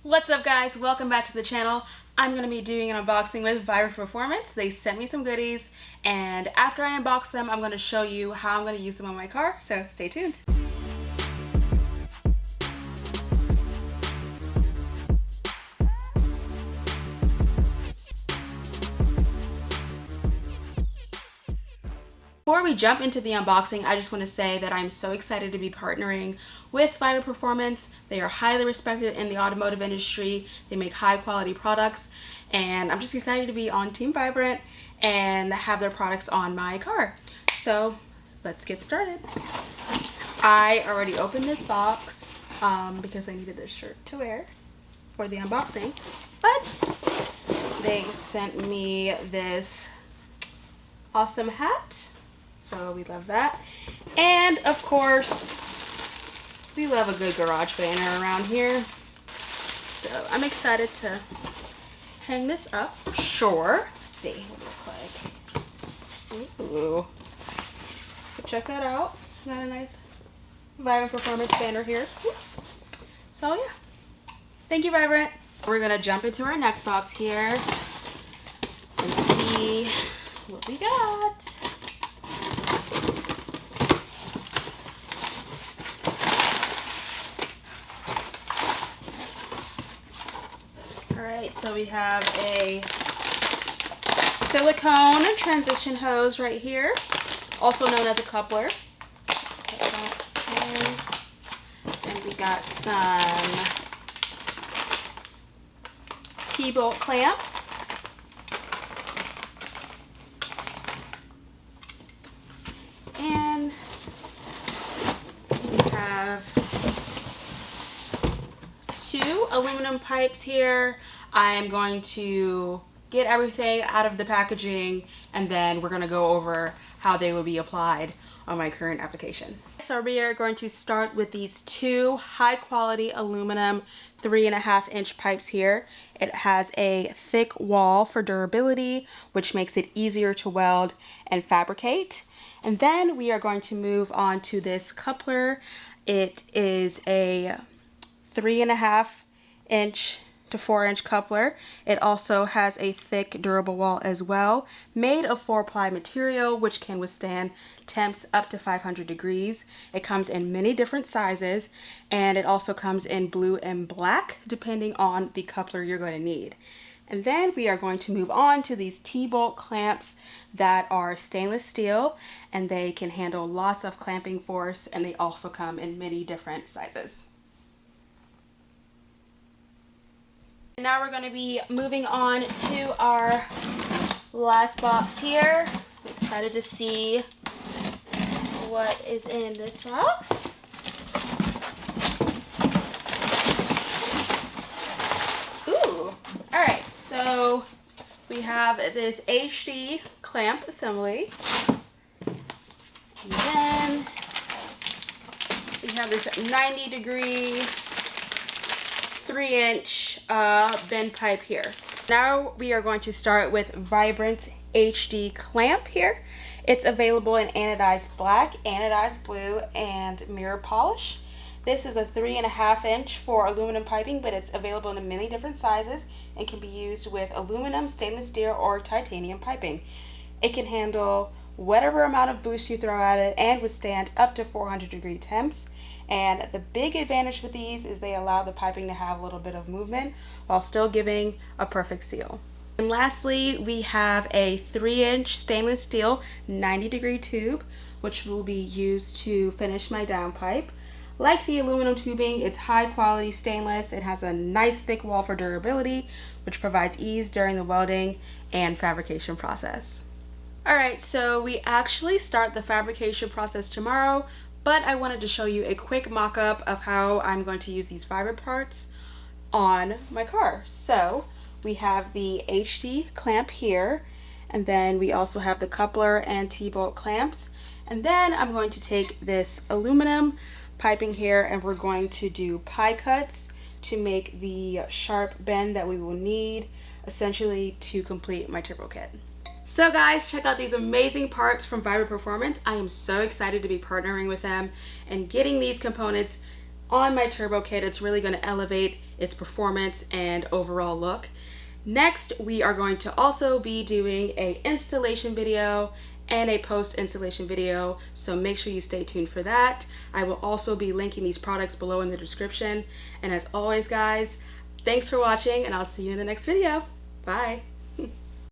What's up guys, welcome back to the channel. I'm going to be doing an unboxing with Fabrication Performance. They sent me some goodies and after I unbox them I'm going to show you how I'm going to use them on my car, so stay tuned. Before we jump into the unboxing, I just want to say that I'm so excited to be partnering with Fabrication Performance. They are highly respected in the automotive industry. They make high quality products and I'm just excited to be on Team Vibrant and have their products on my car. So let's get started. I already opened this box because I needed this shirt to wear for the unboxing, but they sent me this awesome hat. So we love that. And of course, we love a good garage banner around here. So I'm excited to hang this up for sure. Let's see what it looks like. Ooh. So check that out. Got a nice Vibrant Performance banner here. Oops. So yeah. Thank you, Vibrant. We're gonna jump into our next box here and see what we got. Alright, so we have a silicone transition hose right here, also known as a coupler. Set that in. And we got some T-bolt clamps. And we have two aluminum pipes here. I'm going to get everything out of the packaging and then we're going to go over how they will be applied on my current application. So we are going to start with these two high quality aluminum 3.5 inch pipes here. It has a thick wall for durability, which makes it easier to weld and fabricate. And then we are going to move on to this coupler. It is a 3.5 inch to 4-inch coupler. It also has a thick durable wall as well, made of 4-ply material which can withstand temps up to 500 degrees. It comes in many different sizes and it also comes in blue and black depending on the coupler you're going to need. And then we are going to move on to these T-bolt clamps that are stainless steel and they can handle lots of clamping force and they also come in many different sizes. Now we're going to be moving on to our last box here. I'm excited to see what is in this box. Ooh, alright, so we have this HD clamp assembly. And then we have this 90-degree 3-inch bend pipe here. Now we are going to start with Vibrant's HD clamp here. It's available in anodized black, anodized blue, and mirror polish. This is a 3.5 inch for aluminum piping, but it's available in many different sizes and can be used with aluminum, stainless steel, or titanium piping. It can handle whatever amount of boost you throw at it and withstand up to 400-degree temps. And the big advantage with these is they allow the piping to have a little bit of movement while still giving a perfect seal. And lastly, we have a 3-inch stainless steel 90-degree tube, which will be used to finish my downpipe. Like the aluminum tubing, it's high quality stainless. It has a nice thick wall for durability, which provides ease during the welding and fabrication process. Alright, so we actually start the fabrication process tomorrow, but I wanted to show you a quick mock-up of how I'm going to use these Vibrant parts on my car. So we have the HD clamp here, and then we also have the coupler and T-bolt clamps. And then I'm going to take this aluminum piping here and we're going to do pie cuts to make the sharp bend that we will need essentially to complete my turbo kit. So guys, check out these amazing parts from Fabrication Performance. I am so excited to be partnering with them and getting these components on my turbo kit. It's really going to elevate its performance and overall look. Next, we are going to also be doing a installation video and a post installation video, so make sure you stay tuned for that. I will also be linking these products below in the description. And as always guys, thanks for watching and I'll see you in the next video. Bye.